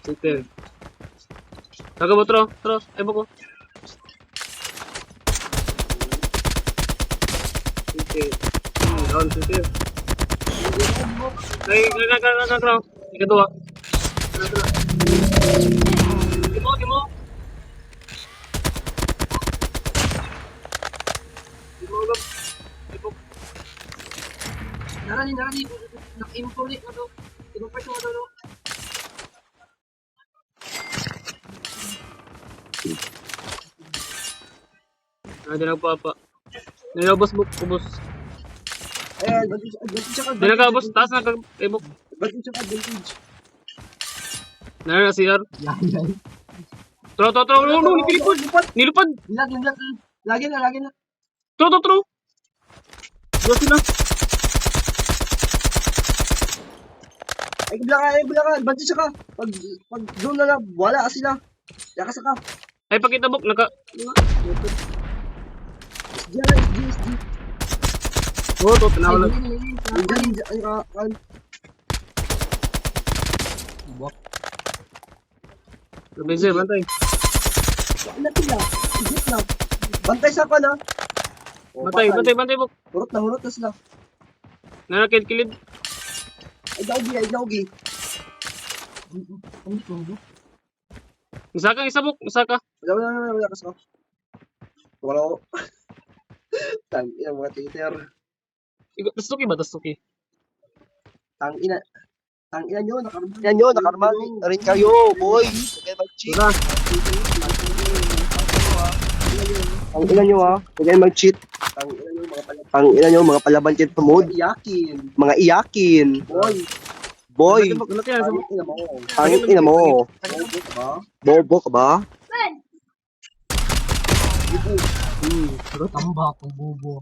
Super. Taga mo, tro. Ay, bako. Super. Down, super. Ay, kagro. Ikadua. Gimo. Narani. Nak-import na to. Import mo to. Hindi nagpapa. Nilabos mo, kubos. Ayan, advantage siya ka. Hindi nagkabos, taas na kag-ibok. Advantage siya ka, advantage. Nara na CR. Yan. Tro. No, nilipad. Lagi na. Tro. Go sila. Ay, bula ka. Advantage siya ka. Pag doon na lang, wala sila. Yakas ka. Ay, pakitabok, SG. Oo, to, tinawala. Ninja. Ay, kan. Benze, bantay. Ano sila? Igit na. Bantay sa pa na. Bantay, bok. Hurot na sila. Nara, kilid. Ay, naugi. Isa bok. Wala ka sa. Wala ko. Tangina mga cheater. Tastuki ba? Tangina nyo, nakarmal rin kayo, boy. Huwag mag-cheat. Wala. Tangina nyo ha, huwag mag-cheat. Tangina nyo, mga palaban cheat tumod. Mga iyakin. Boy. Tangina mo. Bobo ka ba? Tamba ako, bobo.